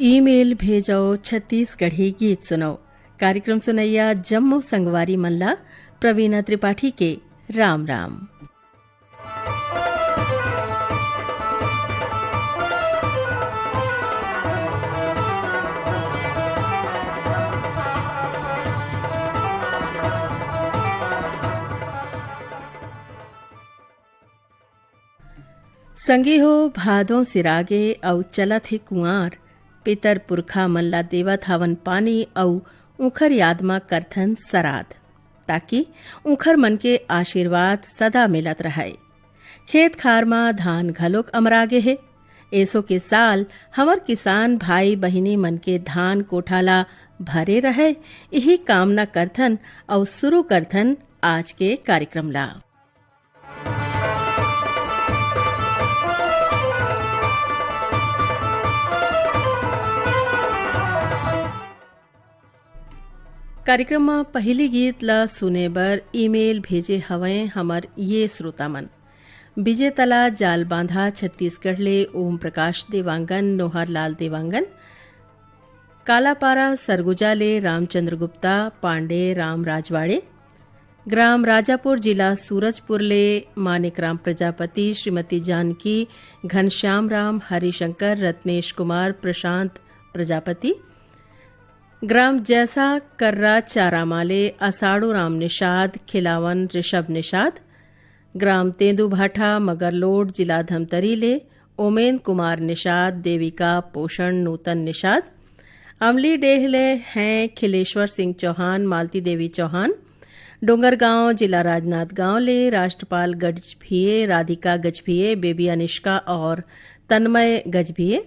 Email भेजो छत्तीसगढ़ी गीत सुनो। कार्यक्रम सुनैया जम्मू संगवारी मल्ला प्रवीणा त्रिपाठी के राम राम। संगी हो भादों सिरागे औ चलत हे कुआर, पितर पुरखा मल्ला देवत हवन पानी औ ऊखर याद मा करथन सराध, ताकि ऊखर मन के आशीर्वाद सदा मिलत रहे। खेत खार मा धान घलोक अमरागे हे। एसो के साल हमर किसान भाई बहिनी मन के धान कोठाला भरे रहे, यही कामना करथन औ शुरू करथन आज के कार्यक्रम ला। कार्यक्रम में पहली गीत ला सुने बर ईमेल भेजे हवें हमर ये श्रोता मन। विजय तला जाल बांधा छत्तीसगढ़ ले ओम प्रकाश देवांगन, नोहर लाल देवांगन, कालापारा सरगुजा ले रामचंद्र गुप्ता, पांडे राम राजवाड़े, ग्राम राजापुर जिला सूरजपुर ले मानिक राम प्रजापति, श्रीमती जानकी, घनश्याम राम, हरिशंकर, रत्नेश कुमार, प्रशांत प्रजापति, ग्राम जैसा कर्रा चारामाले असाड़ू राम निषाद, खिलावन ऋषभ निषाद, ग्राम तेंदु भाठा मगरलोड जिला धमतरी ले ओमेन कुमार निषाद, देविका पोषण नूतन निषाद, अमली डेहले हैं खिलेश्वर सिंह चौहान, मालती देवी चौहान, डोंगरगांव जिला राजनांदगांव ले राष्ट्रपाल गजभिये, राधिका गजभिये, बेबी अनिष्का और तन्मय गजभिये,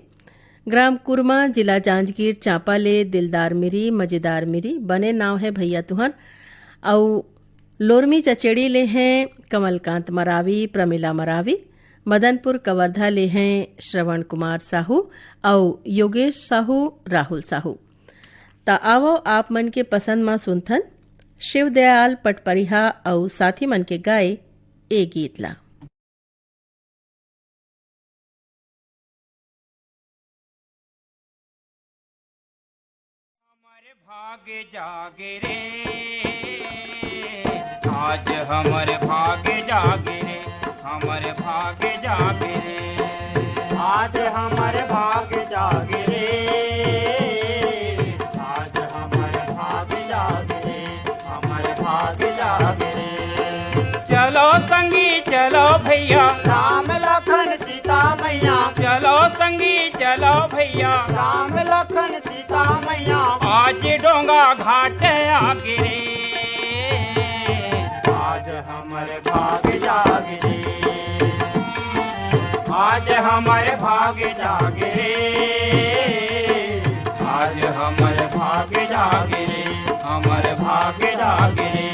ग्राम कुरमा जिला जांजगीर चांपा ले दिलदार मिरी, मजेदार मिरी, बने नाव है भैया तुहर, औ लोरमी चचेड़ी ले हैं कमलकांत मरावी, प्रमिला मरावी, मदनपुर कवर्धा ले हैं श्रवण कुमार साहू औ योगेश साहू, राहुल साहू। ता आवो आप मन के पसंद मा सुनथन शिवदयाल पटपरिहा औ साथी मन के गाए ए गीत ला। भाग्य जागे रे, आज हमारे भाग्य जागे रे, हमारे भाग्य जागे रे, आज हमारे भाग्य जागे रे, आज हमारे भाग्य जागे रे, हमारे भाग्य जागे रे। चलो संगी चलो भैया, राम लखन सीता मैया, चलो संगी चलो भैया, राम लखन सीता मैया, आज डोंगा घाट आगे रे, आज हमारे भाग्य जागे रे, आज हमारे भाग्य जागे रे, आज हमारे भाग्य जागे रे, हमारे भाग्य जागे रे।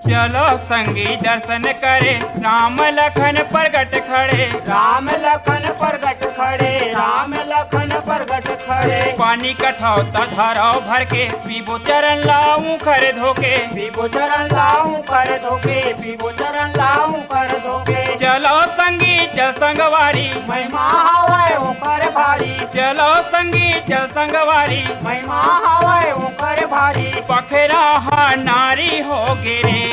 चलो संगी दर्शन करे, राम लखन प्रगट खड़े, राम लखन प्रगट खड़े, राम लखन प्रगट खड़े। पानी कठौता धराओ भर के, पीबो चरण लाऊं कर धोके, पीबो चरण लाऊं कर धोके, पीबो चरण लाऊं कर धोके। चलो संगी चल संगवारी, महिमा हवाए ओकर भारी, चलो संगी चल संगवारी, महिमा हवाए ओकर भारी। पखरा हा नारी हो गिरे,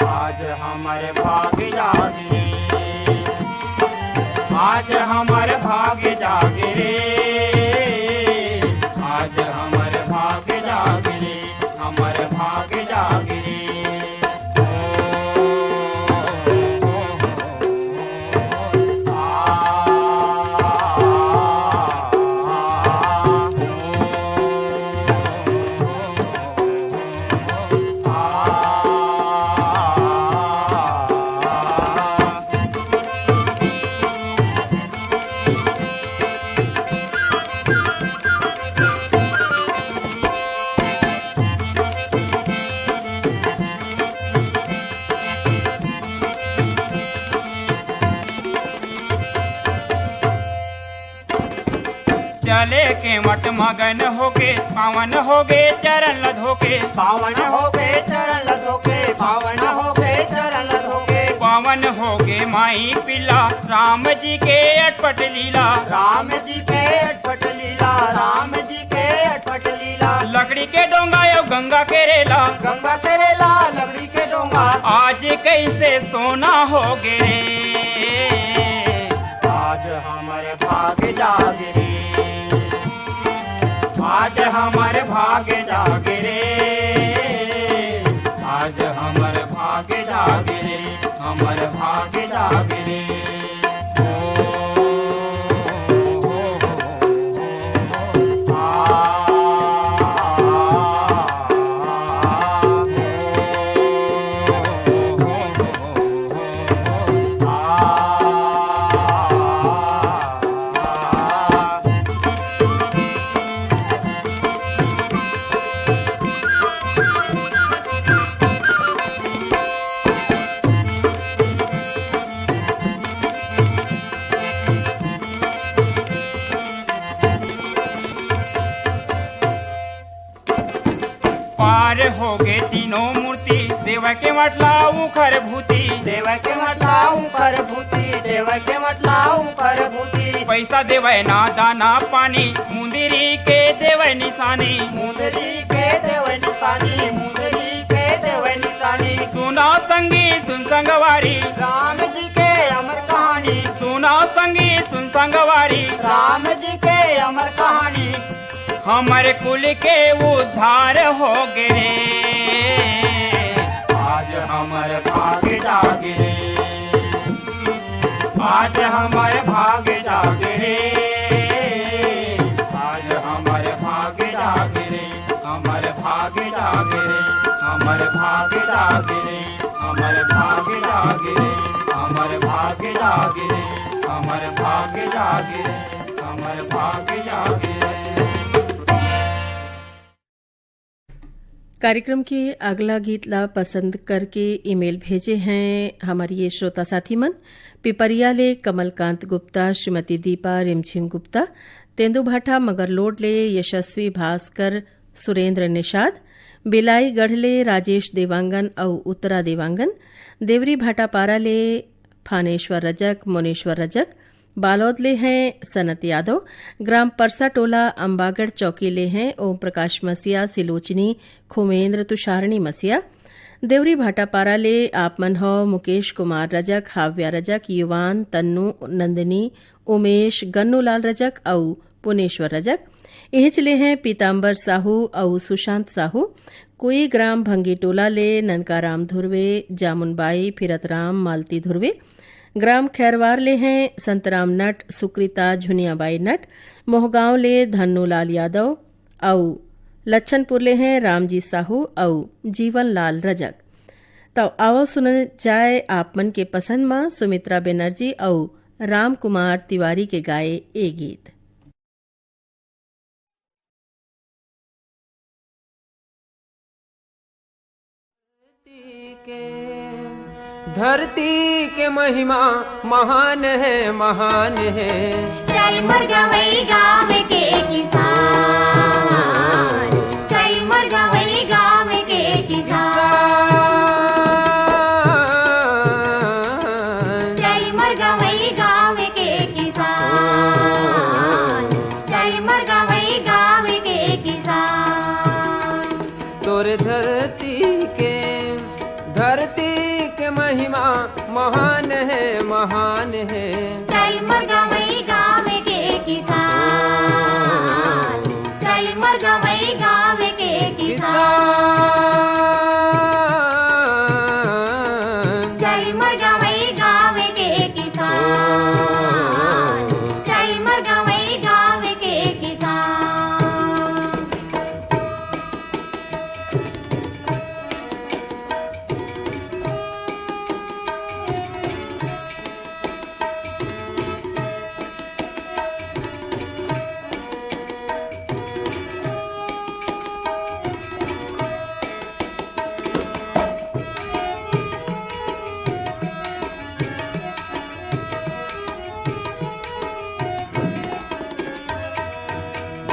आज हमारे भाग्य जागे रे, आज हमारे भाग्य जागे रे, आज हमारे भाग्य जागे रे, हमारे भाग्य जागे रे। आ चले के मट मगन होके पावन हो गए चरण धोके पावन हो गए चरण धोके पावन हो गए चरण धोके पावन हो गए माई पिला राम जी के अटपट लीला राम जी के अटपट लीला राम जी के अटपट लीला लकड़ी के डोंगा यो गंगा के रेला गंगा तेरेला लकड़ी के डोंगा आज कैसे सोना हो गए आज हमारे भाग जागे रे आज हमारे भाग जागे रे आज हमारे भाग जागे रे हमारे भाग जागे रे पार हो गए तीनों मूर्ति देव के मटला उखर भूति देव के मटलाऊ कर भूति देव के मटलाऊ कर भूति पैसा देवे ना दाना पानी मुंदिरी के देवे निशानी मुंदरी के देव निशानी मुंदरी के देव निशानी सुना संगी सुन संगवारी राम जी के अमर कहानी सुना संगी सुन संगवारी राम जी के अमर कहानी हमारे कुल के उद्धार हो गए आज हमारे भाग जागे रे आज हमारे भाग जागे रे आज हमारे भाग जागे रे हमारे भाग जागे रे हमारे भाग जागे रे हमारे भाग जागे रे हमारे भाग जागे रे हमारे भाग जागे रे हमारे भाग जागे रे। कार्यक्रम के अगला गीत ला पसंद करके ईमेल भेजे हैं हमारी ये श्रोता साथी मन पिपरिया ले कमलकांत गुप्ता श्रीमती दीपा रिमझिम गुप्ता तेंदुभाटा मगरलोड ले यशस्वी भास्कर सुरेंद्र निषाद बिलाई गढ़ले राजेश देवांगन और उत्तरा देवांगन देवरी भाटापारा ले फानेश्वर रजक मोनेश्वर रजक बालोद ले हैं सनत यादव ग्राम परसा टोला अंबागढ़ चौकी ले हैं ओम प्रकाश मसिया सिलोचनी खुमेंद्र तुषारणी मसिया देवरी भाटापारा ले आपमन हो मुकेश कुमार रजक हाव्या रजक युवान तन्नू नंदिनी उमेश गन्नूलाल रजक और पुनेश्वर रजक इहिच ले हैं पीताम्बर साहू और सुशांत साहू कोई ग्राम भंगी टोला ले ननकाराम धुर्वे जामुनबाई फिरतराम मालती धुर्वे ग्राम खैरवार ले हैं संतराम नट सुकृता झुनियाबाई नट मोहगांव ले धन्नूलाल यादव और लच्छनपुर ले हैं रामजी साहू और जीवन लाल रजक तो आओ सुन जाए आप मन के पसंद मां सुमित्रा बनर्जी और राम कुमार तिवारी के गाए ए गीत। धरती के महिमा महान है महान है। चल मुर्गवई गाँव के किसान चल मुर्गवई गाँव के किसान चल मुर्गवई गाँव के किसान चल मुर्गवई गाँव के किसान। तोरे धरती के महिमा महान है महान है। चल मुर्गवई गाँव के किसान चल मुर्गवई गाँव के किसान।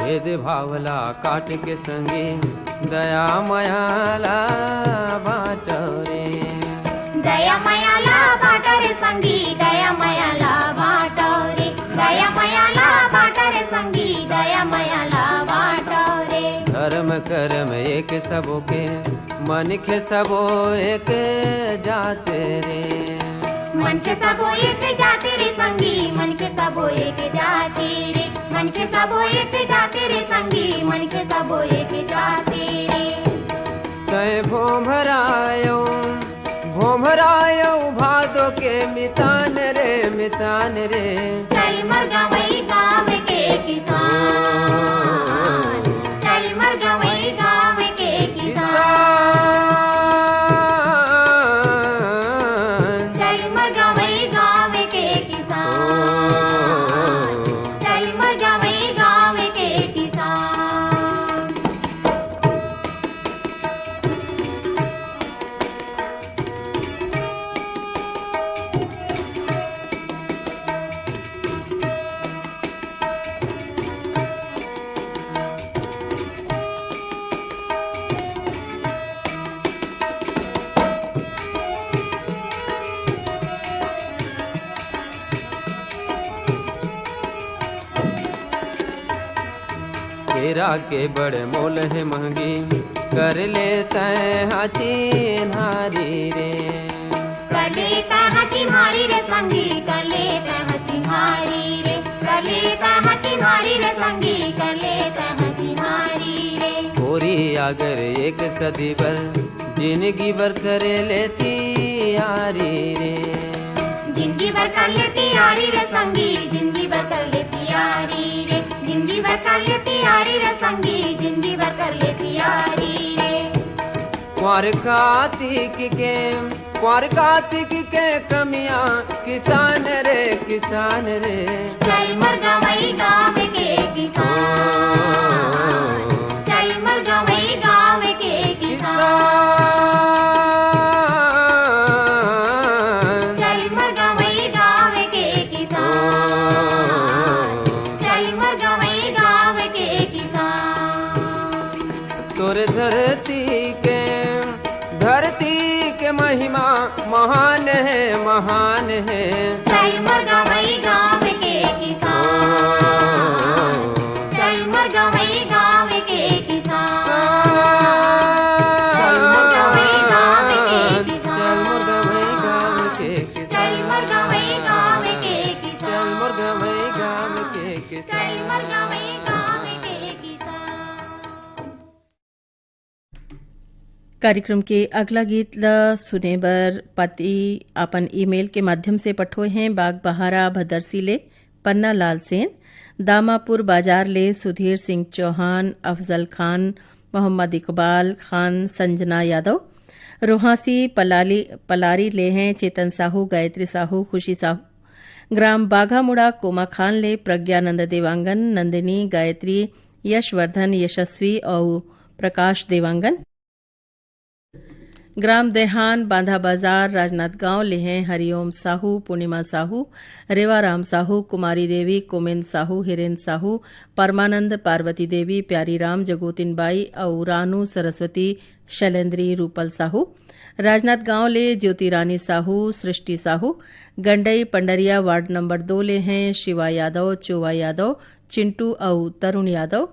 भेद भावला काट के संगे दया मयाला बाटो रे दया मयाला बाटर संगी दया मयाला बाटो रे दया मयाला बाटर संगी दया मयाला बाटो रे धर्म कर्म एक सबो के मन के सबो एक जाते रे मन के सबो एक जाते रे संगी मन के सबो एक जाते रे मन के सबो एक जाते रे संगी मन के सबो एक जाते रे तय भोमरायो भादो के मितान रे चल मर गवई गाँव के किसान चल मर गवई गाँव के किसान चल मर गवई गाँव के किसान चल मर गवई गाँव के किसान केरा के बड़े मोल है महंगी कर लेता है हाथी नारी रे कर लेता हाथी मारी रे संगी कर लेता हाथी मारी रे कर लेता हाथी मारी रे संगी कर लेता हाथी मारी रे पूरी अगर एक सदी भर जिंदगी भर करे लेती यारी रे जिंदगी भर कर लेती यारी रे संगी जिंदगी भर कर लेती यारी रे जिंदगी भर कर लेती यारी रे संगी जिंदगी भर कर लेती यारी रे क्वार कार्तिक के कमियां किसान रे चल मर गवई गाँव के किसान चल मर गवई गाँव के किसान चल मर गवई गाँव के किसान चल मर गवई गाँव के किसान तोरे धरती के महिमा महान है चल मर गवई गाँव के किसान चल मर गवई गाँव के किसान चल मर गवई गाँव के किसान चल मुर्गवई गाँव के किसान चल मर गवई गाँव के किसान चल मुर्गवई गाँव के किसान चल मर गवई गाँव के किसान कार्यक्रम के अगला गीत ल सुने बर पति अपन ईमेल के माध्यम से पठोए हैं बाग बहारा भदरसी ले पन्ना लाल सेन दामापुर बाजार ले सुधीर सिंह चौहान अफजल खान मोहम्मद इकबाल खान संजना यादव रोहासी पलारी ले हैं चेतन साहू गायत्री साहू खुशी साहू ग्राम बाघामुड़ा कोमा खान ले प्रज्ञानंद देवांगन नंदिनी गायत्री यशवर्धन यशस्वी और प्रकाश देवांगन ग्राम देहान बांधा बाजार राजनाथ गांव ले हैं हरिओम साहू पूर्णिमा साहू रेवाराम साहू कुमारी देवी कोमेंद साहू हिरेन साहू परमानंद पार्वती देवी प्यारी राम जगोतिन बाई और रानू सरस्वती शैलेंद्री रूपल साहू राजनाथ गांव ले ज्योति रानी साहू सृष्टि साहू गंडई पंडरिया वार्ड नंबर 2 ले हैं शिवा यादव चोवा यादव चिंटू और तरुण यादव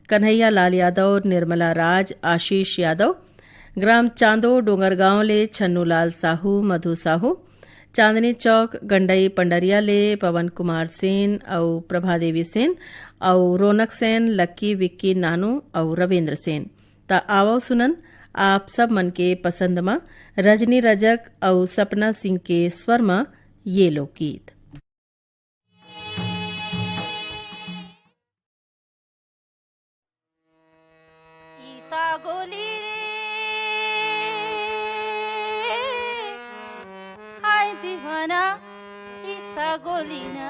कन्हैया लाल यादव निर्मला राज आशीष यादव ग्राम चांदो डोंगरगांव ले छन्नूलाल साहू मधु साहू चांदनी चौक गंडई पंडरिया ले पवन कुमार सेन और प्रभादेवी सेन और रौनक सेन लक्की विक्की नानू और रविंद्र सेन ता आवो सुनन आप सब मन के पसंद मा रजनी रजक और सपना सिंह के स्वर मा ये लोकगीत ईसा गोली हाय दीवाना ईसा गोली ना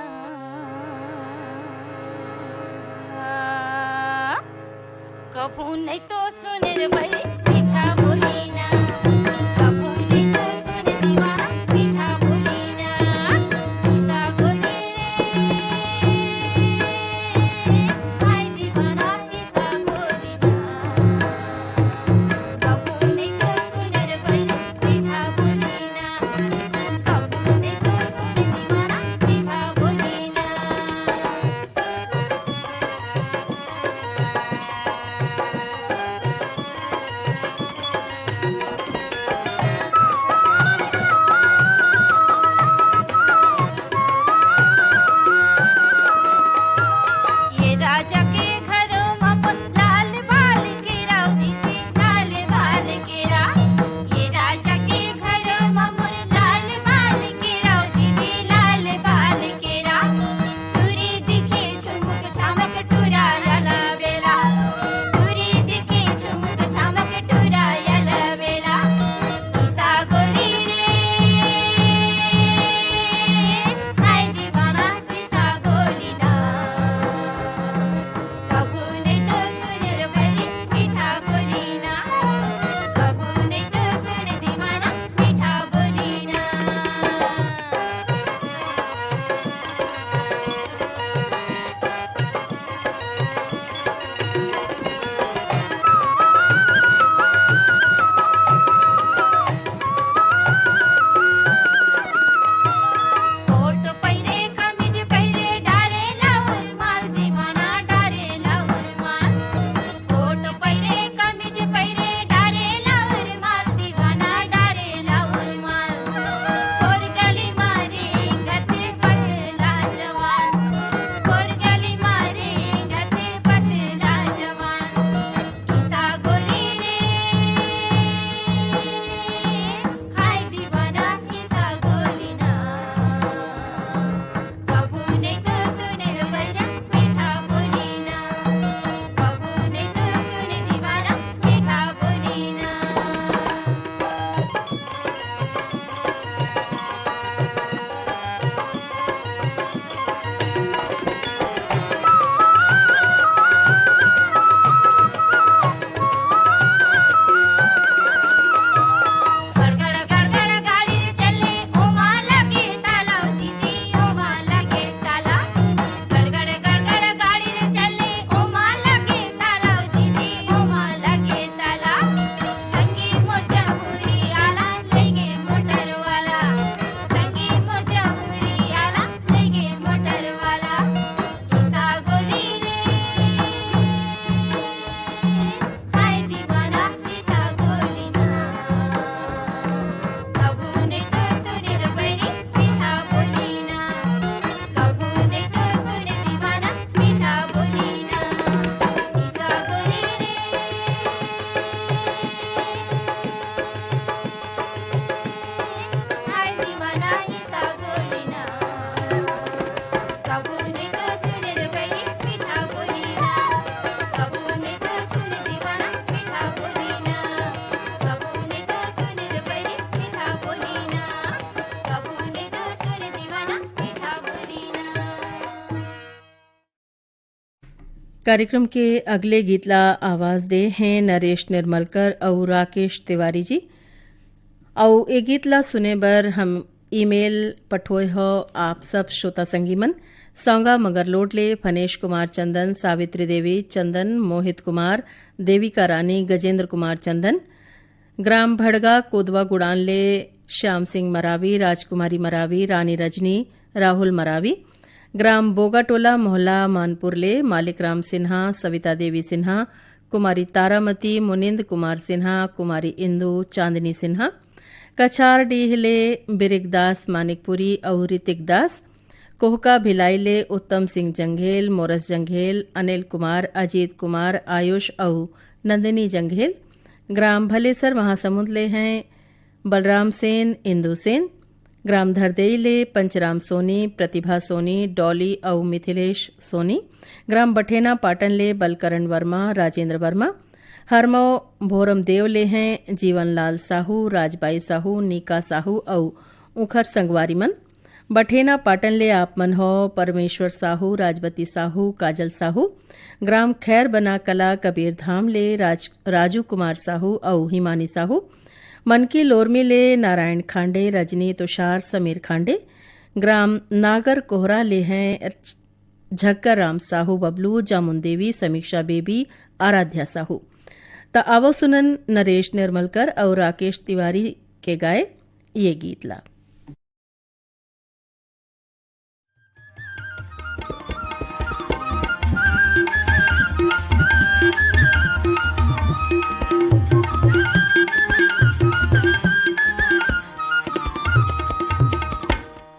कभू नहीं तो सुने रे भाई मीठा बोली ना कभू नहीं तो सुने दीवाना मीठा बोली ना ईसा गोली रे हाय दीवाना कार्यक्रम के अगले गीत ला आवाज दे हैं नरेश निर्मलकर और राकेश तिवारी जी। और ये गीत ला सुने बर हम ईमेल पठोए हो आप सब श्रोता संगीमन सौंगा मगरलोड ले फनेश कुमार चंदन, सावित्री देवी चंदन, मोहित कुमार, देविका रानी, गजेंद्र कुमार चंदन, ग्राम भड़गा कोदवा गुड़ान ले श्याम सिंह मरावी, राजकुमारी मरावी, रानी रजनी, राहुल मरावी, ग्राम बोगाटोला मोहल्ला मानपुर ले मालिक राम सिन्हा, सविता देवी सिन्हा, कुमारी तारामती, मुनिंद कुमार सिन्हा, कुमारी इंदु, चांदनी सिन्हा, कछार डीह ले बिरिकदास मानिकपुरी और ऋतिक दास, कोहका भिलाई ले उत्तम सिंह जंघेल, मोरस जंघेल, अनिल कुमार, अजीत कुमार, आयुष और नंदिनी जंघेल, ग्राम भलेसर महासमुंद ले हैं बलराम सेन, इंदु सेन, ग्राम धरदेई ले पंचराम सोनी, प्रतिभा सोनी, डॉली और मिथिलेश सोनी, ग्राम बठेना पाटन ले बलकरण वर्मा, राजेंद्र वर्मा, हरमो भोरम देव ले हैं जीवनलाल साहू, राजबाई साहू, नीका साहू और उखर संगवारी मन, बठेना पाटन ले आपमन हो परमेश्वर साहू, राजवती साहू, काजल साहू, ग्राम खैर बना कला कबीर धाम ले राजू कुमार साहू और हिमानी साहू, मनकी लोरमी ले नारायण खांडे, रजनी, तुषार, समीर खांडे, ग्राम नागर कोहरा ले हैं झक्कर राम साहू, बबलू, जामुन देवी, समीक्षा बेबी, आराध्या साहू। त आवो सुनन नरेश निर्मलकर और राकेश तिवारी के गाए ये गीत ला।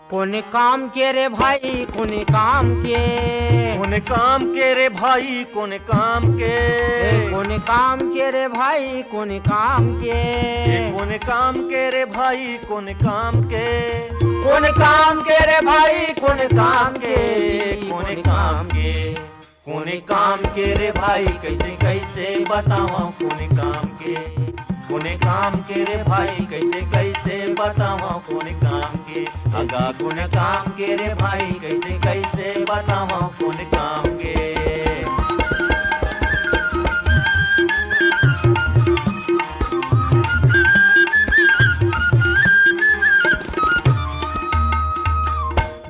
कोने काम के रे भाई कोने काम के, कोने काम के रे भाई कोने काम के, कोने काम के रे भाई कोने काम के, कोने काम के रे भाई कोने काम के, कोने काम के रे भाई कोने काम के, कोने काम के, कोने काम के रे भाई कैसे कैसे बतावा कोने काम के, कोने काम के रे भाई कैसे कैसे बतावा कोने काम के, अगा कोने काम के रे भाई कैसे कैसे बतावा कोने काम के।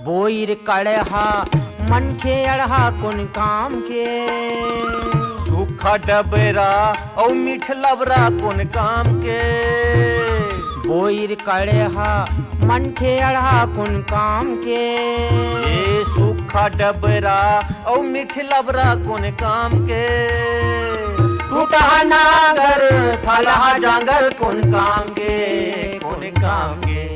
बोईर कड़हा मन खे अड़हा कोन काम के, सूखा डबरा और मीठ लबरा कोन काम के, बोईर कड़हा मन खे अड़हा कोन काम के, ये सूखा डबरा और मीठ लबरा कोन काम के, टूटा नागर थलहा जांगर कोन काम के, कोन काम के,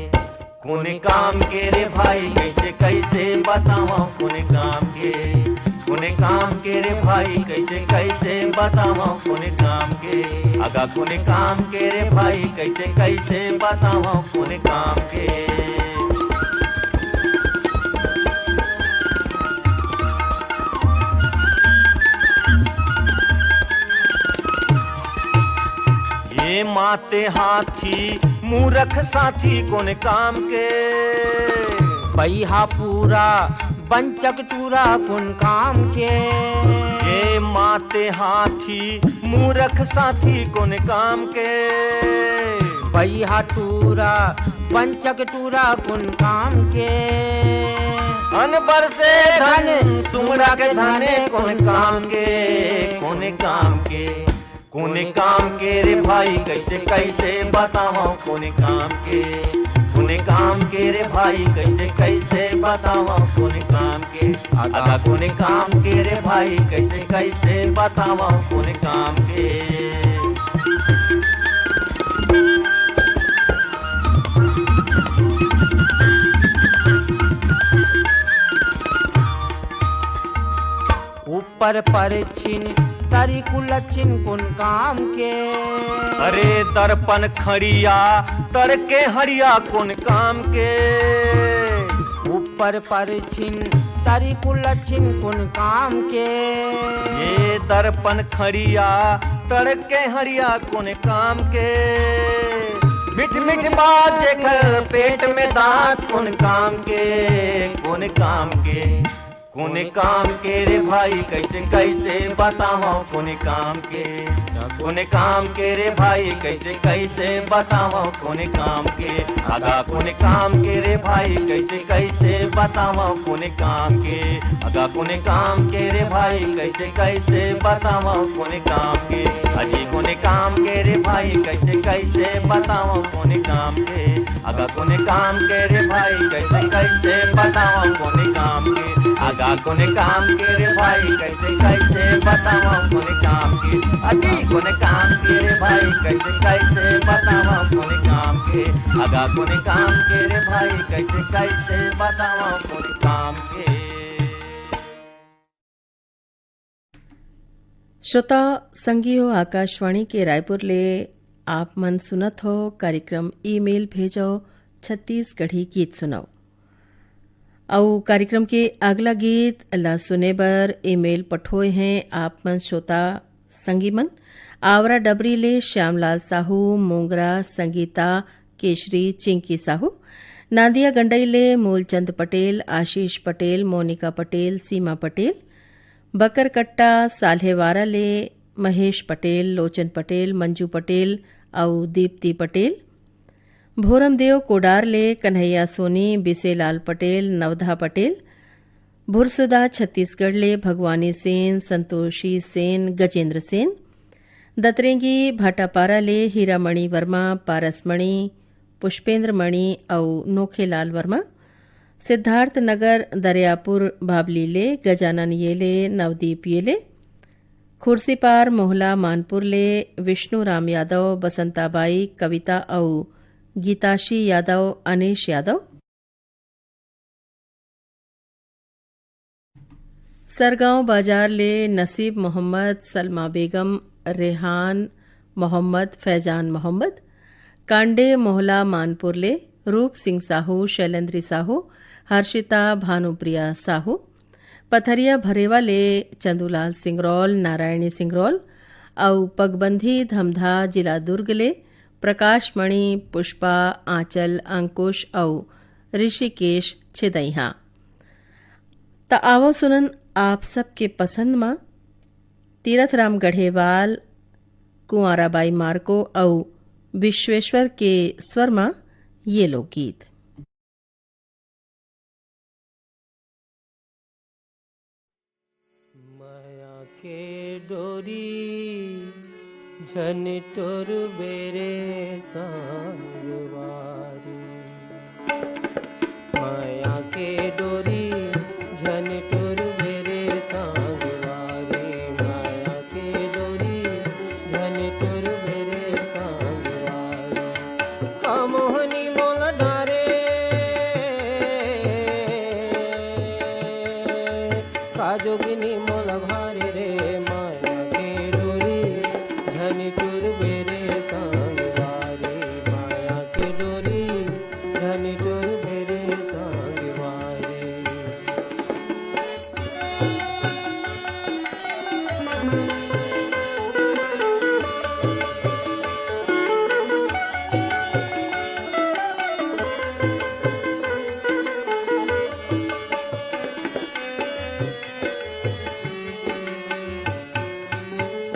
कोने काम के रे भाई कैसे कैसे बतावा कोने काम के, कोने काम के रे भाई कैसे कैसे बतावा कोने काम के, अगा कोने काम के रे भाई कैसे कैसे बतावा कोने काम के। ये माते हाथी मूरख साथी कोने काम के, पैहा पूरा बंचक टूरा कोन काम के, ये माते हाथी मूरख साथी कोने काम के, पैहा टूरा बंचक टूरा कोन काम के, अनबर से धन सुमरा के धने कोने काम के, कोने काम के, कोने काम के रे भाई कैसे कैसे बतावा कोने काम के, कोने काम के रे भाई कैसे कैसे बतावा कोने काम के, अगा कोने काम के रे भाई कैसे कैसे बतावा कोने काम के। ऊपर पर छिन तारी कुलचिन कोन काम के, अरे दर्पण खड़िया तर के हरिया कोन काम के, ऊपर पर छिन तारी कुलचिन कोन काम के, ये दर्पण खड़िया तर के हरिया कोन काम के, मिठ मिठ बात जेकर पेट में दांत कोन काम के, कोन काम के, कोने काम के रे भाई कैसे कैसे बतावा कोने काम के रे भाई कैसे कैसे बतावा कोने काम के आगा कोने काम के रे भाई कैसे कैसे बतावा कोने काम के आगा कोने काम के रे भाई कैसे कैसे बतावा कोने काम के अजी कोने काम के रे भाई कैसे कैसे बतावा कोने काम के आगा कोने काम के रे भाई कैसे कैसे बतावा कोने काम के आगा कोने काम के रे भाई कैसे कैसे बतावा कोने काम के अजी कोने काम के रे भाई कैसे कैसे बतावा कोने काम के आगा कोने काम के रे भाई कैसे कैसे बतावा कोने काम के। श्रोता संगियो आकाशवाणी के रायपुर ले आप मन सुनत हो कार्यक्रम ईमेल भेजो छत्तीसगढ़ी गीत सुनाओ और कार्यक्रम के अगला गीत ला सुने बर ईमेल पठोए हैं आप मन श्रोता संगी मन आवरा डबरी ले श्यामलाल साहू मोंगरा संगीता केशरी चिंकी साहू नादिया गंडई ले मूलचंद पटेल आशीष पटेल मोनिका पटेल सीमा पटेल बकरकट्टा साल्हेवारा ले महेश पटेल लोचन पटेल मंजू पटेल और दीप्ति पटेल भोरमदेव कोडार ले कन्हैया सोनी बिसेलाल पटेल नवधा पटेल भुरसुदा छत्तीसगढ़ ले भगवानी सेन संतोषी सेन गजेंद्र सेन दतरेंगी भाटापारा ले हीरामणि वर्मा पारसमणि पुष्पेंद्र मणि और नोखेलाल वर्मा सिद्धार्थ नगर दरियापुर बाबली ले गजानन येले नवदीप येले खुर्सीपार मोहला मानपुर ले विष्णु राम यादव बसंताबाई कविता और गीताशी यादव अनीश यादव सरगांव बाजार ले नसीब मोहम्मद सलमा बेगम रेहान मोहम्मद फैजान मोहम्मद कांडे मोहला मानपुर ले रूप सिंह साहू शैलेंद्री साहू हर्षिता भानुप्रिया साहू पथरिया भरेवा ले चंदूलाल सिंगरौल नारायणी सिंगरौल और पगबंधी धमधा जिला दुर्ग ले प्रकाश मणि पुष्पा आंचल अंकुश और ऋषिकेश छिदैहा त आवो सुनन आप सबके पसंद में तीरथराम गढ़ेवाल कुंवराबाई मार्को और विश्वेश्वर के स्वर में ये लोकगीत। माया के डोरी झन टोर बेरे सांगवारी माया के डोरी झन टोर बेरे सांगवारी माया के डोरी झन टोर बेरे सांगवारी कामोहनी मोल डारे काजोगिनी मोल भारे रे माया के डोरी झन टुर बेरे सांगवारी माया के डोरी झन टुर बेरे सांगवारी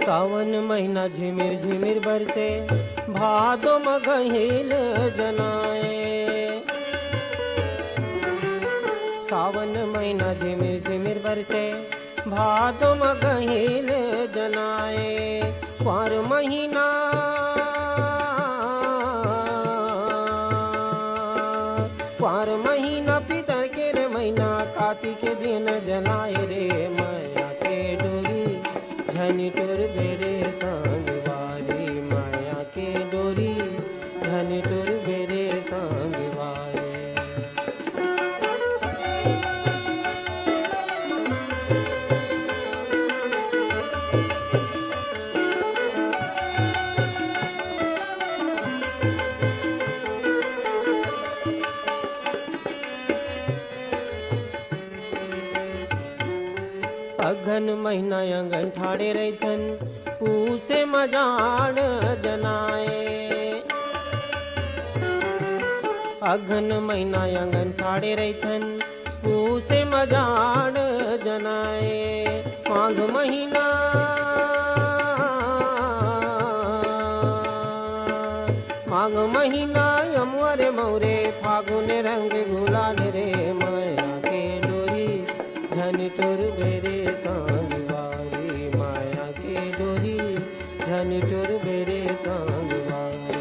सावन महीना झिमिर झिमिर बरसे भादो मगहिल जनाए सावन महीना झिमिर झिमिर बरसे भादो मगहिल जनाए क्वार महीना क्वार महीना पितर के रे महीना काती के दिन जनाए रे माया के डोरी झनी टोर बेरे सांगवारी माया के डोरी झनी टोर बेरे सांगवारी अघन महीना अंगन ठाड़े रहथन पूसे मजाड़ जनाए अघन महीना अंगन ठाड़े रहथन पूसे मजाड़ माघ महीना माघ महीना यमुअरे मौरे फागुन रंग गुलाल रे माया के डोरी झन टुर बेरे सांगवारी माया के डोरी झन टुर बेरे सांगवारी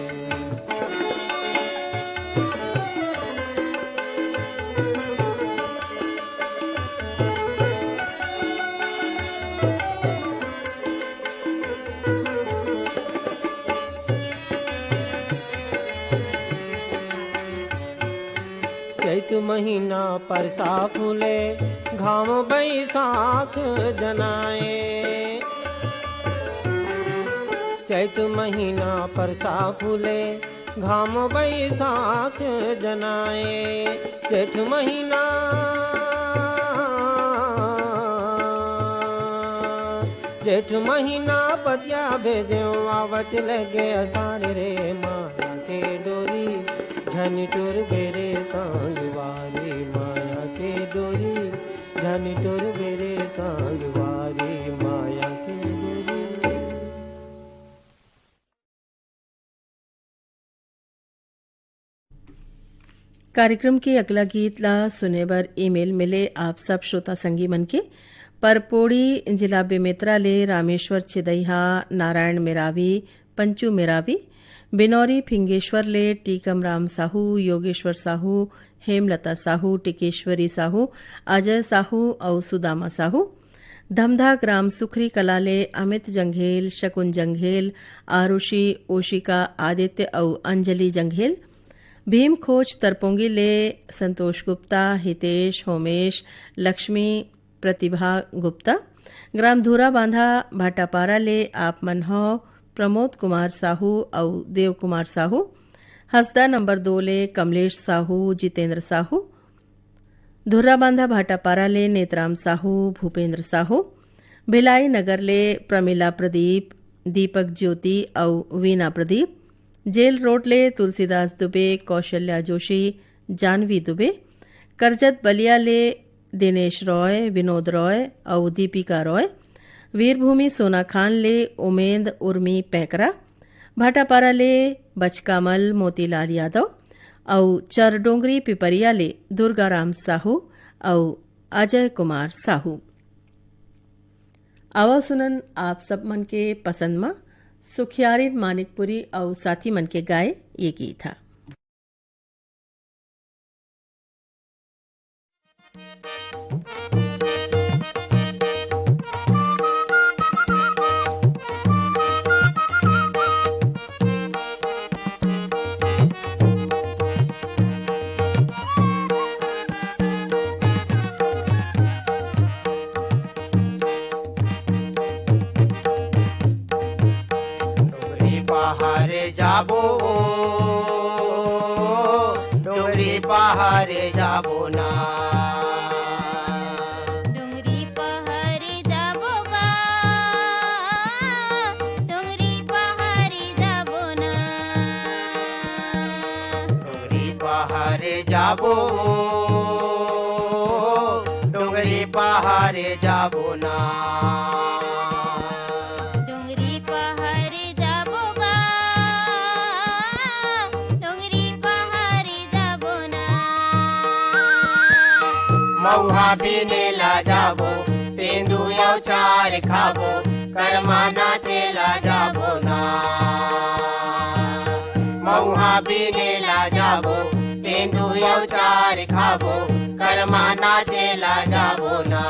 चैत महीना परसा फूले घाम बैसाख जनाए चैत महीना परसा फूले घाम बैसाख जनाए चैत महीना जेठ महीना पतिया भेजे आवत लगे असार रे माया के डोरी झन टुर बेरे सांगवारी माया के डोरी झन टुर बेरे सांगवारी माया के डोरी। कार्यक्रम के अगला गीत ला सुने बर ईमेल मिले आप सब श्रोता संगी मन के परपोड़ी जिला बेमेतरा ले रामेश्वर छिदैहा नारायण मेरावी पंचू मेरावी बिनौरी फिंगेश्वर ले टीकम राम साहू योगेश्वर साहू हेमलता साहू टिकेश्वरी साहू अजय साहू और सुदामा साहू धमधा ग्राम सुखरी कला ले अमित जंघेल शकुन जंघेल आरुषि ओशिका आदित्य और अंजलि जंघेल भीम खोज तरपोंगी ले संतोष गुप्ता हितेश होमेश लक्ष्मी प्रतिभा गुप्ता ग्राम धूरा बांधा भाटापारा ले आप मनहो प्रमोद कुमार साहू और देव कुमार साहू हसदा नंबर 2 ले कमलेश साहू जितेंद्र साहू धुर्रा बांधा भाटापारा ले नेतराम साहू भूपेंद्र साहू भिलाई नगर ले प्रमिला प्रदीप दीपक ज्योति और वीना प्रदीप जेल रोड ले तुलसीदास दुबे कौशल्या जोशी जानवी दुबे करजत बलिया ले दिनेश रॉय विनोद रॉय और दीपिका रॉय वीरभूमि सोना खान ले उमेद उर्मी पैकरा भाटापारा ले बचकामल मोतीलाल यादव और चरडोंगरी पिपरिया ले दुर्गाराम साहू और अजय कुमार साहू। आवा सुनन आप सब मन के पसंद में सुखियारिन मानिकपुरी और साथी मन के गाए ये गीत था। जाबो डोंगरी पहाड़े जाबो ना डोंगरी पहाड़ी जाबो गा डोंगरी पहाड़ी जाबो ना डोंगरी पहाड़े जाबो डोंगरी पहाड़े जाबो ना डोंगरी पहाड़ी जाबो गा डोंगरी पहाड़ी जाबो ना मऊहा पीने ला जाबो तेंदु यौ चार खाबो करमाना चेला जाबो ना मऊहा पीने ला जाबो तेंदु यौ चार खाबो करमाना चेला जाबो ना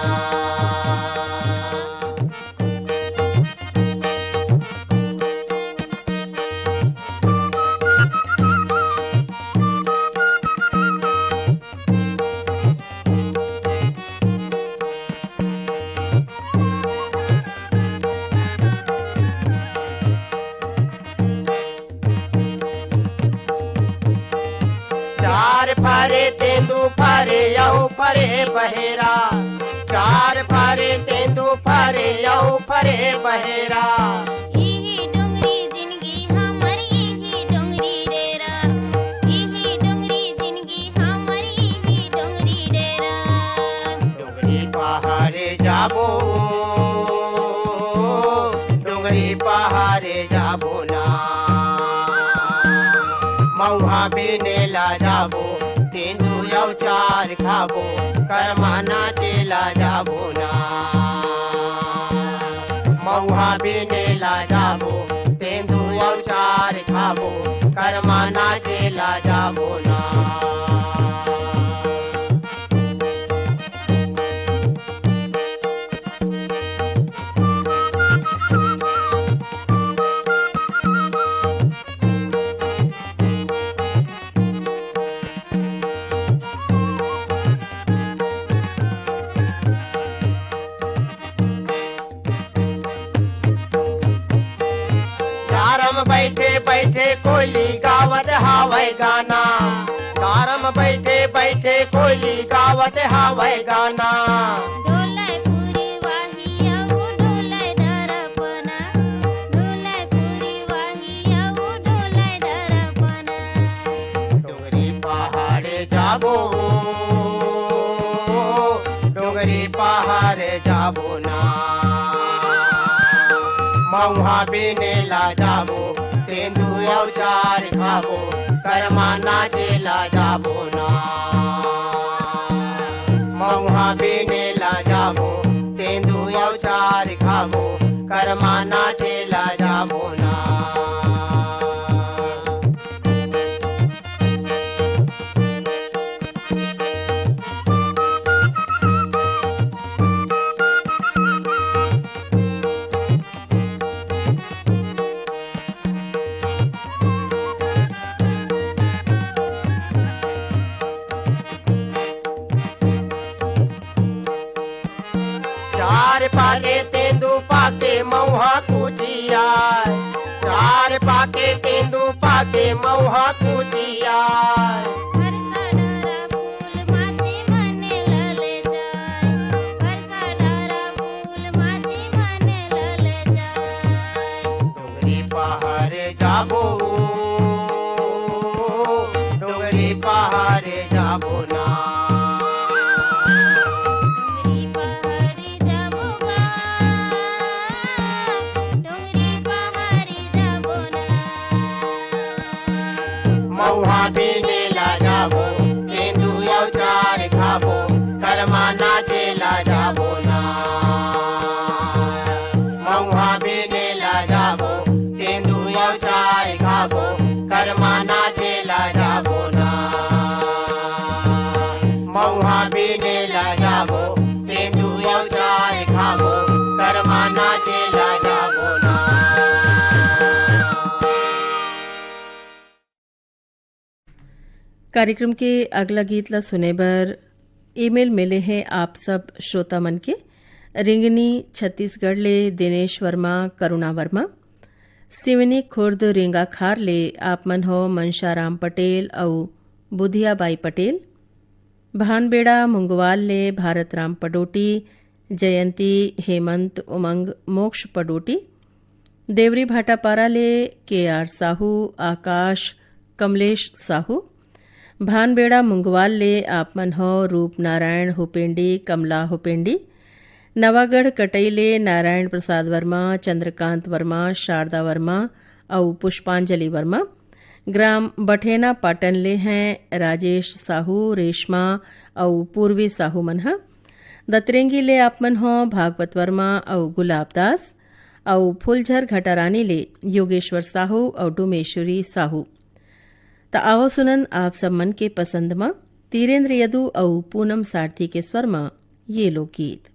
चार फारे तेंदु फारे यौ फरे बहेरा चार फारे तेंदु फारे यौ फरे बहेरा इही डोंगरी जिंदगी हमारी इही डोंगरी डेरा इही डोंगरी जिंदगी हमारी इही डोंगरी डेरा डोंगरी पहाड़े जाबो जाबो ना मऊहा बिनेला जाबो तेंदू अवचार खाबो करमाना चेला जाबो ना मऊहा बिनेला जाबो तेंदू अवचार खाबो करमाना चेला जाबो ना बैठे बैठे कोयली गावत हावै गाना तारम बैठे बैठे कोयली गावत हावै गाना डोलाय पुरी वाहिया वो डोलाय डरपना डोलाय पुरी वाहिया वो डोलाय डरपना डोंगरी पहाड़े जाबो डोंगरी पहाड़े जाबो ना मऊहा बिनेला जाबो तेंदू अवचार खाबो करमाना चेला जाबो ना मऊहा बिनेला जाबो तेंदू अवचार खाबो करमाना चेला जाबो ना चार पाके तेंदू पाके मऊहा कुचिया चार पाके तेंदू पाके मऊहा कुचिया हरसा डरा फूल माती मने लले जाय हरसा डरा फूल माती मने लले जाय डोंगरी पहाड़े जाबो डोंगरी पहाड़े जाबो ना डोंगरी पहाड़ी जाबोगा डोंगरी पहाड़ी जाबो ना मऊहा बिनेला जाबो तेंदू अवचार खाबो करमाना चेला जाबो ना मऊहा बिनेला जाबो तेंदू अवचार खाबो करमाना चेला जाबो ना मऊहा बिनेला जाबो तेंदू अवचार खाबो करमाना चेला जाबो ना कार्यक्रम के अगला गीत ला सुने बर ईमेल मिले हैं आप सब श्रोता मन के रिंगनी छत्तीसगढ़ ले दिनेश वर्मा करुणा वर्मा सिवनी खुर्द रेंगा खार ले आप मन हो मनशाराम पटेल और बुधियाबाई पटेल भानबेड़ा मुंगवाल ले भारत राम पडोटी जयंती हेमंत उमंग मोक्ष पडोटी देवरी भाटापारा ले के.आर. साहू आकाश कमलेश साहू भानबेड़ा मुंगवाल ले आप मन हो रूप नारायण हुपेंडी कमला हुपेंडी नवागढ़ कटई ले नारायण प्रसाद वर्मा चंद्रकांत वर्मा शारदा वर्मा और पुष्पांजलि वर्मा ग्राम बठेना पाटन ले हैं राजेश साहू रेशमा और पूर्वी साहू मनहा दतरेंगी ले आप मन हो भागवत वर्मा और गुलाब दास और फुलझर घटारानी ले योगेश्वर साहू और डुमेश्वरी साहू त आवो सुनन आप सब मन के पसंद में तीरेंद्र यदु और पूनम सारथी के स्वर में ये लोकगीत।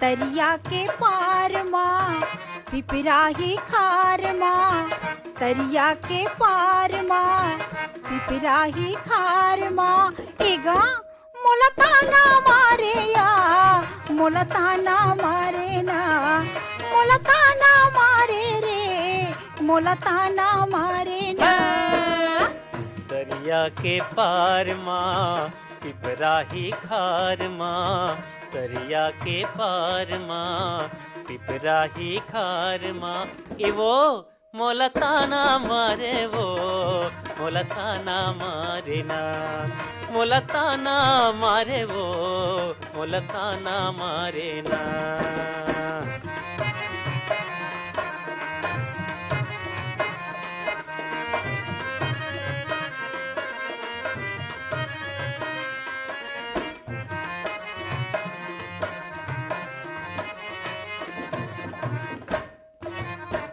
तरिया के पार माँ पिपराही खार माँ तरिया के पार माँ पिपराही खार माँ एगा मोलताना मारे या मोलताना मारे ना मोलताना मारे रे मोलताना मारे ना दरिया के पार माँ पिपराही खार माँ, दरिया के पार माँ पिपराही खार माँ। वो मोला ताना मारे वो मोला ताना मारे ना, मोला ताना मारे वो मोला ताना मारे ना।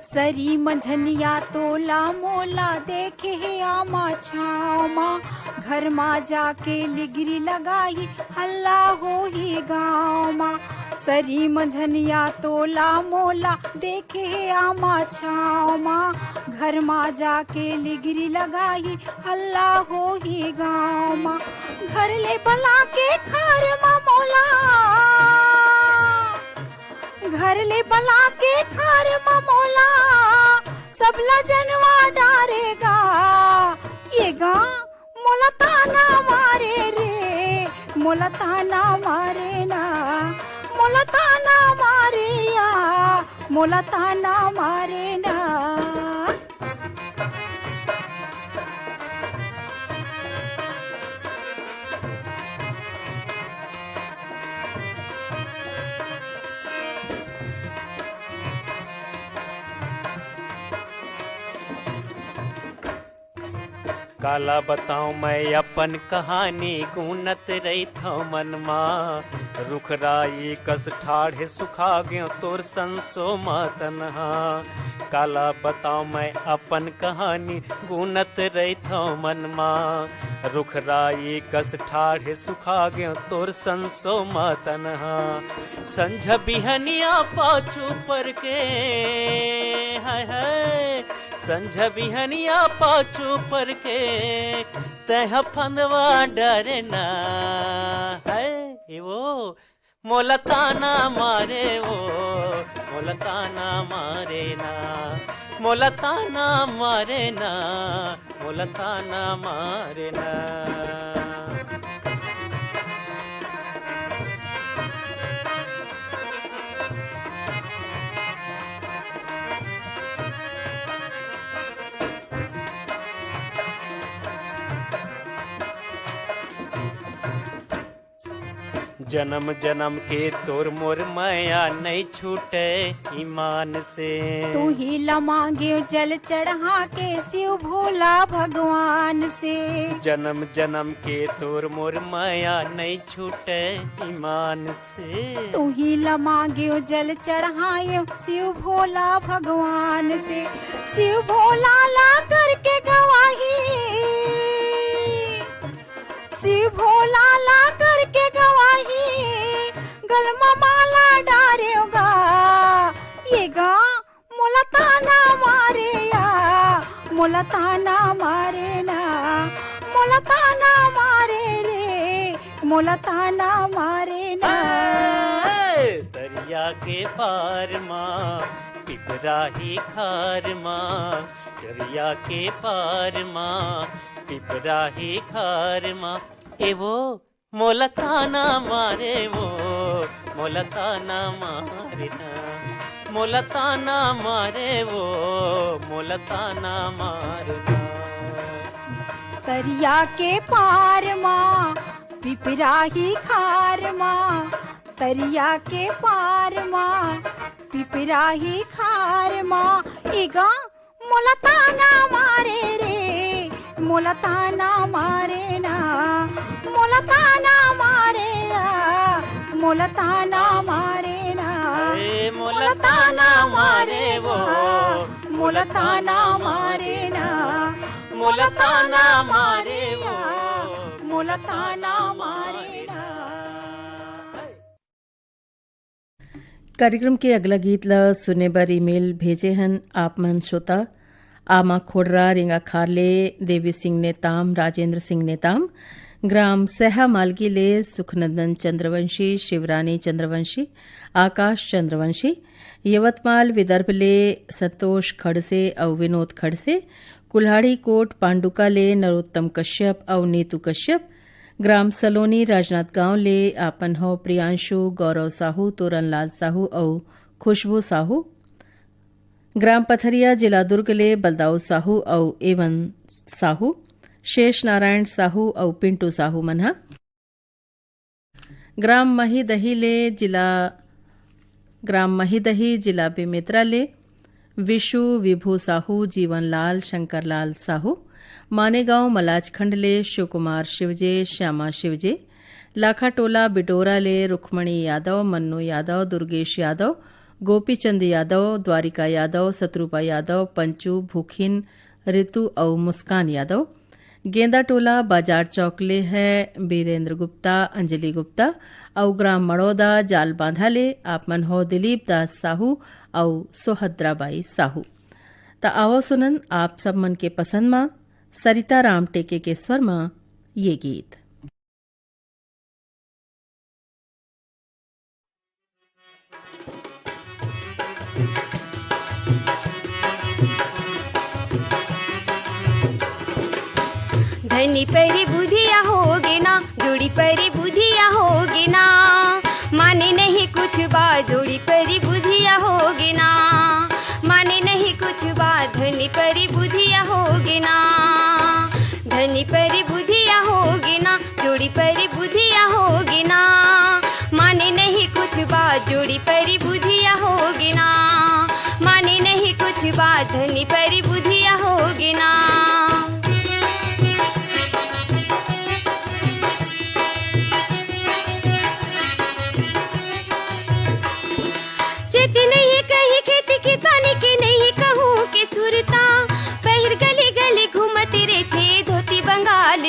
सरी मंझनिया तोला मोला देखे है आमा छाँव माँ, घर माँ जाके लिगरी लगाई हल्ला हो ही गाँव माँ। सरी मंझनिया तोला मोला देखे है आमा छाँव माँ, घर माँ जाके लिगरी लगाई हल्ला हो ही गाँव माँ। घर ले बला के खार माँ मोला, घर ले बला के खार माँ मोला, सबला जनवा डारेगा ये गा मोला ताना मारे रे, मोला ताना मारे ना, मोला ताना मारे या मोला ताना मारे ना। काला बताऊं मैं अपन कहानी गुनत रही था मन माँ, रुखराई कस ठाढ़े सुखा गयो तोर संसो मातनहा। काला बताऊं मैं अपन कहानी गुनत रही था मन माँ, रुखराई कस ठाढ़े सुखा गयो तोर संसो मातनहा। संझ बिहनिया पाछू पर के हाय हाय, संझ बिहनिया पाछू पर के तह फंदवा डरे ना है वो मोला ताना मारे वो मोला ताना मारे ना, मोला ताना मारे ना, मोला ताना मारे ना। जन्म जन्म के तोर मोर माया नहीं छूटे ईमान से, तू ही लमांगे जल चढ़ा के शिव भोला भगवान से। जन्म जन्म के तोर मोर माया नहीं छूटे ईमान से, तू ही लमांगे जल चढ़ाए शिव भोला भगवान से। शिव भोला ला करके गवाही, शिव भोला ला करके गवाही, गलमा माला डारेगा ये गा मोला ताना मारे या मोला ताना मारे ना, मोला ताना मारे रे मोला ताना मारे ना। दरिया के पार माँ पिपराही खार माँ, दरिया के पार माँ पिपराही खार माँ। वो मोला ताना मारे वो मोला ताना मारे ना, मोला ताना मारे वो मोला ताना मारे ना। दरिया के पार माँ पिपराही खार माँ, दरिया के पार माँ पिपराही खार माँ। इगा मोला ताना मारे रे मोला ताना मारे ना, मोला ताना मारे ना, मोला ताना मारे ना, मोला ताना मारे वो मोला ताना मारे ना, मोला ताना मारे वो मोला ताना मारे ना। कार्यक्रम के अगला गीत ला सुने बर ईमेल भेजे हन आप मन श्रोता आमा खोडरा, रिंगा खारले, देवी सिंह नेताम, राजेंद्र सिंह नेताम, ग्राम सहा मालगी ले सुखनंदन चंद्रवंशी, शिवरानी चंद्रवंशी, आकाश चंद्रवंशी, यवतमाल विदर्भ ले संतोष खड़से और विनोद खड़से, कुल्हाड़ी कोट पांडुका ले नरोत्तम कश्यप और नीतू कश्यप। ग्राम सलोनी राजनाथ गांव ले आपन हो प्रियांशु गौरव साहू तोरनलाल साहू और खुशबू साहू। ग्राम पथरिया जिला दुर्ग ले बलदाऊ साहू और एवन साहू, शेष नारायण साहू और पिंटू साहू मनहा। ग्राम महीदही जिला बेमेतरा ले विशु विभू साहू जीवनलाल शंकरलाल साहू। मानेगांव मलाजखंड ले शिवकुमार शिवजे श्यामा शिवजे। लाखाटोला बिडोरा ले रुक्मणी यादव मन्नू यादव दुर्गेश यादव गोपीचंद यादव द्वारिका यादव शत्रुपा यादव पंचू भूखिन ऋतु और मुस्कान यादव। गेंदा टोला बाजार चौक ले है बीरेंद्र गुप्ता अंजलि गुप्ता और ग्राम मड़ौदा जाल बांधा ले आपमन हो दिलीप दास साहू और सोहद्राबाई साहू। ता आवो सुनन आप सब मन के पसंद मां सरिता राम टेके के स्वर मां ये गीत। धनी परी बुधिया होगे ना, जोड़ी परी बुधिया होगे ना, माने नहीं कुछ बात जोड़ी परी बुधिया होगे ना, माने नहीं कुछ बात धनी परी बुधिया होगे ना, धनी परी बुधिया होगे ना, जोड़ी परी बुधिया होगे ना, माने नहीं कुछ बात जोड़ी परी बुधिया होगे ना, माने नहीं कुछ बात धनी परी बुधिया होगे ना।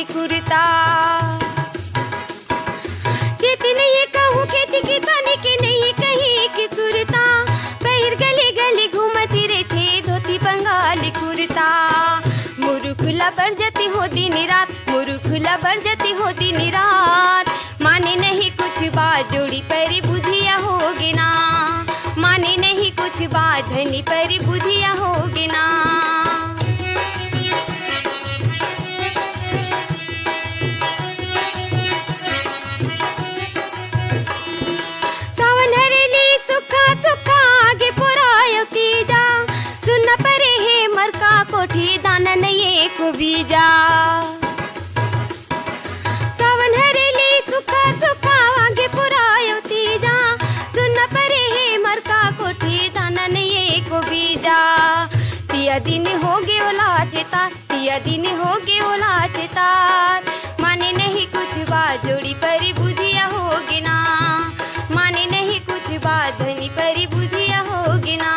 कुर्ता चेती नहीं कहूँ खेती किसानी के नहीं कहीं की सुरता, पैर गली गली घूमती रहते धोती बंगाली कुर्ता। मुरुखुला बढ़ जाती हो दिन रात, मुरुखुला बढ़ जाती हो दिन रात, माने नहीं कुछ बात जोड़ी परी बुधिया होगे ना, माने नहीं कुछ बात धनी परी बुधिया होगे ना। कोठी दाना नहीं को बीजा सावन हरेली सुखा सुखा आगे पुरायो तीजा, सुनना परे है मरका कोठी दाना नहीं को बीजा। तिया दिन होगे ओला चेता, तिया दिन होगे ओला चेता, माने नहीं कुछ बात जोड़ी परी बुधिया होगे ना, माने नहीं कुछ बात धनी परी बुधिया होगे ना,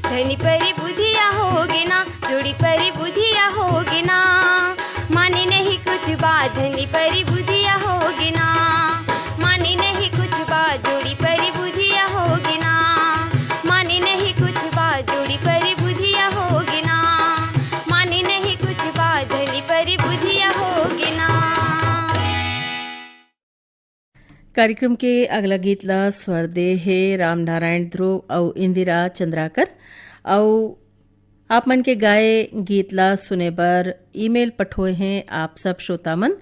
धनी परी बुधिया होगे ना, जोड़ी परी बुधिया होगे ना, माने नहीं कुछ बात धनी परी बुधिया होगे ना, माने नहीं कुछ बात जोड़ी परी बुधिया होगे ना, माने नहीं कुछ बात जोड़ी परी बुधिया होगे ना, माने नहीं कुछ बात धनी परी बुधिया होगे ना। कार्यक्रम के अगला गीत ला स्वर दे है राम नारायण ध्रुव और इंदिरा चंद्राकर और आप मन के गाए गीत ला सुने बर ईमेल पठोए हैं आप सब श्रोतामन।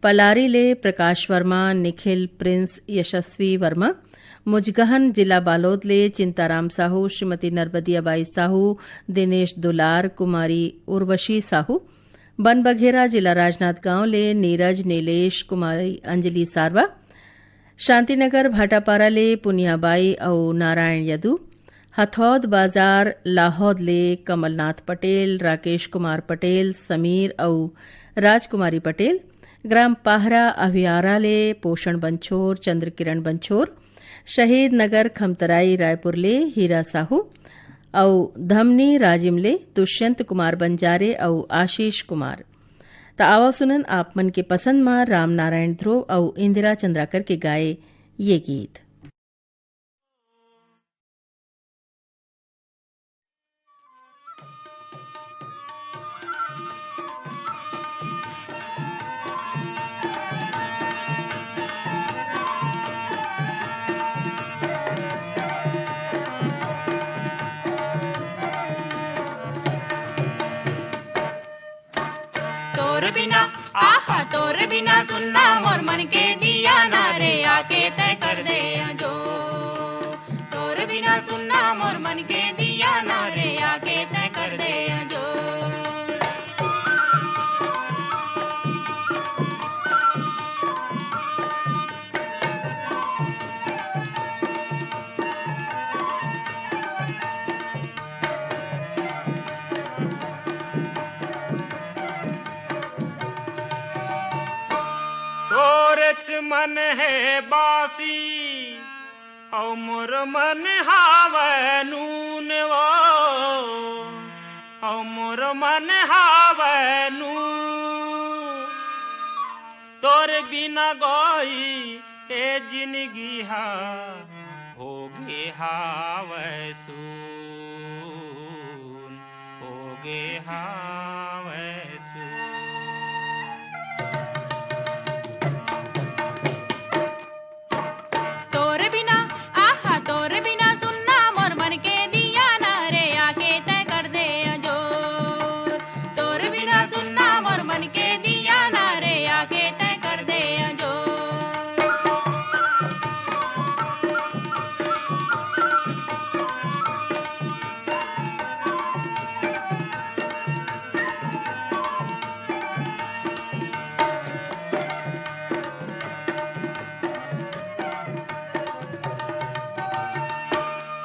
पलारी ले प्रकाश वर्मा, निखिल प्रिंस, यशस्वी वर्मा। मुजगहन जिला बालोद ले चिंताराम साहू, श्रीमती नरबदियाबाई साहू, दिनेश दुलार, कुमारी उर्वशी साहू। बन बघेरा जिला राजनाथ गांव ले नीरज नीलेश, कुमारी अंजलि सारवा। शांतिनगर भाटापारा ले पुनियाबाई और नारायण यदू। हथौद बाजार लाहौद ले कमलनाथ पटेल, राकेश कुमार पटेल, समीर और राजकुमारी पटेल। ग्राम पाहरा अभियारा ले पोषण बंछोर, चंद्र किरण बंछोर। शहीद नगर खमतराई रायपुर ले हीरा साहू और धमनी राजिम ले दुष्यंत कुमार बंजारे और आशीष कुमार। तो आवा सुनन आप मन के पसंद मां राम नारायण ध्रुव और इंदिरा चंद्राकर के गाए ये गीत। तोर बिना सुनना मोर मन के दिया ना रे आके तय कर दे जो तोर बिना सुनना मोर मन के दिया ना रे आके तय कर दे जो तोरच मन है बासी औ मोर मन हावे नून वो औ मोर मन हावे नून तोर बिना गोई ए जिंदगी हा होगे हावे सून होगे हावे सून तोर बिना आहा तोर बिना सुनना मोर मन के दिया ना रे आके तय कर दे जो तोर बिना सुनना मोर मन के दिया ना रे आके तय कर दे जो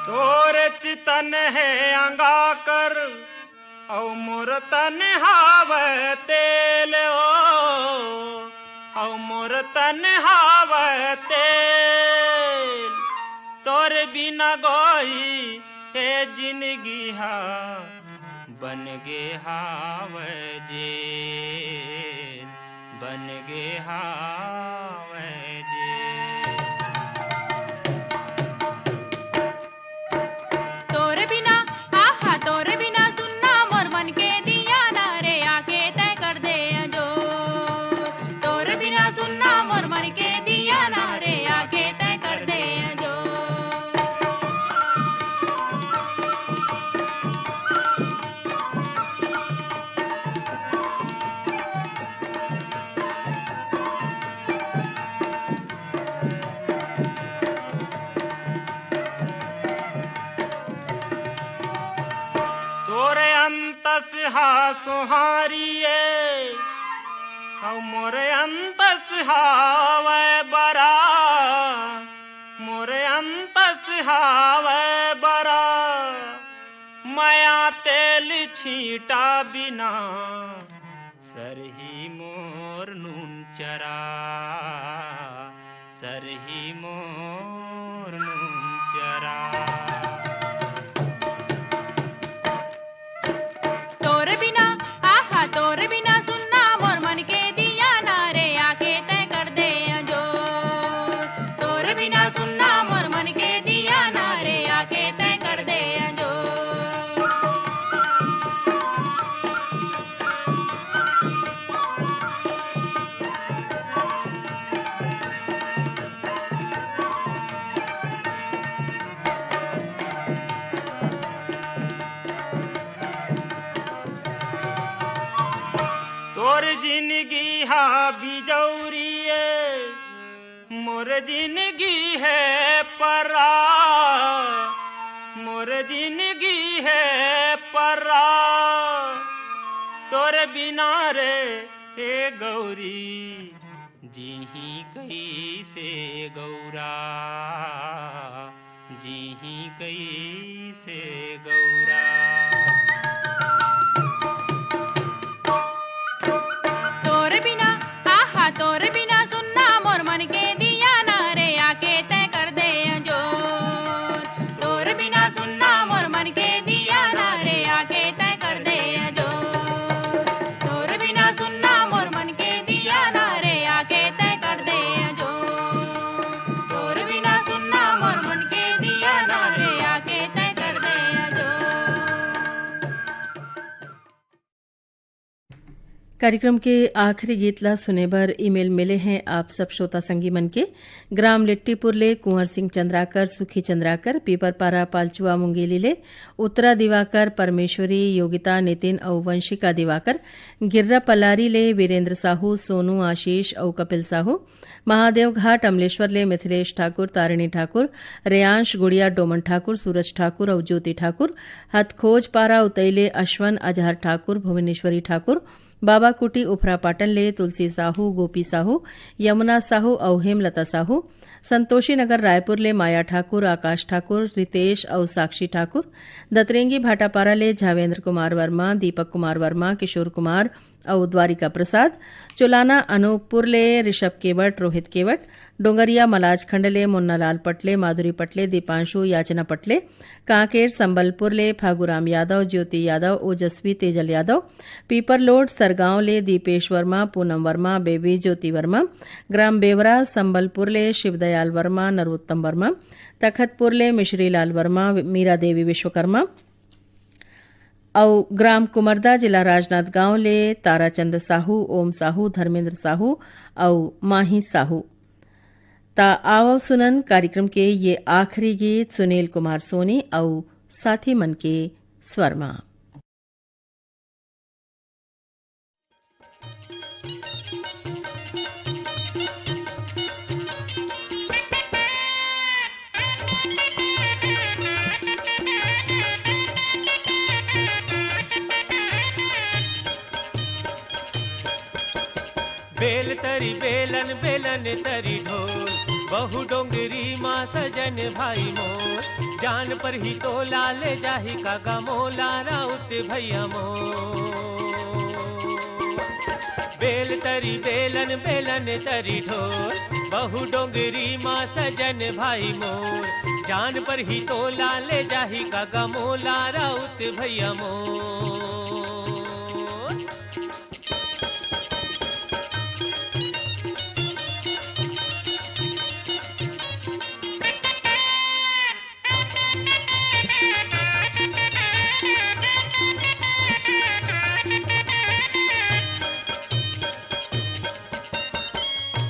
तोरे चितन है अंगा कर औ मोर तन हावे तेल औ मोर तन हावे तेल तोरे बिना गोई हे जिंदगी हा बन गे हावे जेल बन गे हावे जेल तोर बिना आहा तोर बिना सुनना मोर मन के दिया ना रे आके तय कर दे जो तोर बिना सुनना मोर मन के दिया ना रे आके तय कर दे जो तोरे अंतस हा सुहारिये औ मोरे अंतस हावे बरा मोरे अंतस हावे बरा माया तेल छीटा बिना सरही मोर नून चरा सरही मोर नून चरा तोर बिना आहा तोर बिना सुनना मोर मन के दिया ना रे आके तय कर दे जो तोर बिना सुनना मोर मन के दिया ना रे आके तय कर दे जो तोर जिंदगी हा बिजौरिए मोर जिंदगी है परा मोर जिंदगी है परा तोर बिना रे हे गौरी जीही कैसे गौरा जीही कैसे गौरा तोर बिना आहा तोर बिना सुनना मोर मन के दिया ना रे आके तय कर दे जो तोर बिना सुनना मोर मन के दिया ना रे आके तय कर दे जो तोर बिना सुनना मोर मन के दिया ना रे आके तय कर दे जो तोर बिना सुनना मोर मन के दिया ना रे आके तय कर दे जो कार्यक्रम के आखिरी गीत ला सुने बर ईमेल मिले हैं आप सब श्रोता संगी मन के। ग्राम लिट्टीपुरले कुंवर सिंह चंद्राकर, सुखी चंद्राकर, पीपरपारा पालचुआ मुंगेलीले, उत्तरा दिवाकर, परमेश्वरी, योगिता, नितिन और वंशिका दिवाकर, गिर्रा पल्लारी ले वीरेंद्र साहू, सोनू, आशीष और कपिल साहू, महादेव घाट अमलेश्वर ले मिथिलेश ठाकुर, तारिणी ठाकुर, रेयांश, गुड़िया, डोमन ठाकुर, सूरज ठाकुर और ज्योति ठाकुर, हथखोज पारा उतैले अश्वन, अजहर ठाकुर, भुवनेश्वरी ठाकुर, बाबा कुटी उफरा पाटन ले तुलसी साहू, गोपी साहू, यमुना साहू और हेमलता साहू, संतोषी नगर रायपुर ले माया ठाकुर, आकाश ठाकुर, रितेश और साक्षी ठाकुर, दतरेंगी भाटापारा ले झावेंद्र कुमार वर्मा, दीपक कुमार वर्मा, किशोर कुमार और द्वारिका प्रसाद, चुलाना अनूपपुर ले ऋषभ केवट, रोहित केवट, डोंगरिया मलाज खंडले मुन्नालाल पटले, माधुरी पटले, दीपांशु, याचना पटले, कांकेर संबलपुर ले फागुराम यादव, ज्योति यादव, ओजस्वी तेजल यादव, पीपरलोड सरगांव ले दीपेश वर्मा, पूनम वर्मा, बेबी ज्योति वर्मा, ग्राम बेवरा संबलपुर ले शिवदयाल वर्मा, नरोत्तम वर्मा, तखतपुर ले मिश्रीलाल वर्मा, मीरा देवी विश्वकर्मा और ग्राम कुमरदा जिला राजनाथ गांव ले ताराचंद साहू, ओम साहू, धर्मेंद्र साहू और माही साहू। ता आवो सुनन कार्यक्रम के ये आखिरी गीत सुनील कुमार सोनी और साथी मन के स्वर में। बेल तरी बेलन बेलन तरी ढोल, बहु डोंगरी माँ सजन भाई मोर, जान पर ही तोला ले जाही काका मोला राउत भैया मोर। बेल तरी बेलन बेलन तरी ढोल, बहु डोंगरी माँ सजन भाई मोर, जान पर ही तोला ले जाही काका मोला राउत भैया मोर।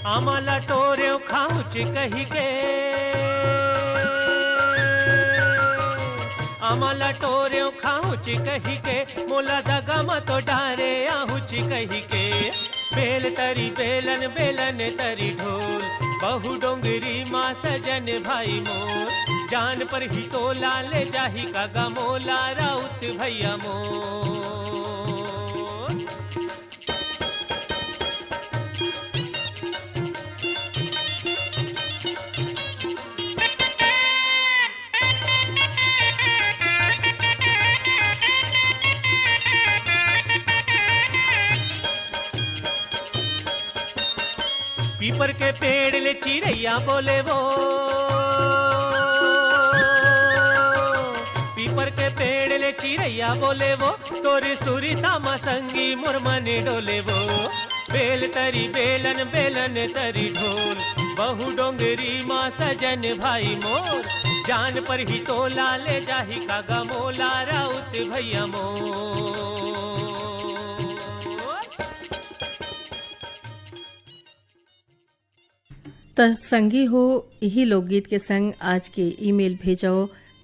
आम्हाला टोरेव खाऊच कही के, आम्हाला टोरेव खाऊच कही के, मोला जगा मत डारे आहुच कही के। बेल तरी बेलन बेलन तरी ढोल, बहु डोंगरी माँ सजन भाई मोर, जान पर ही तोला ले जाही कागा मोला राउत भैया मोर। पीपर के पेड़ ले चिड़ैया बोले वो, पीपर के पेड़ ले चिड़ैया बोले वो, तोरी सुरीता मसंगी मुरमन डोले वो। बेल तरी बेलन बेलन तरी ढोल, बहु डोंगरी माँ सजन भाई मोर, जान पर ही तोला ले जाही कागा मोला राउत भैया मोर। तो संगी हो यही लोकगीत के संग आज के ईमेल भेजो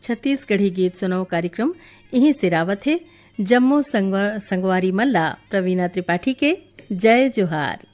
छत्तीसगढ़ी गीत सुनाओ कार्यक्रम यहीं से रावत है। जम्मू संगवारी मल्ला प्रवीणा त्रिपाठी के जय जोहार।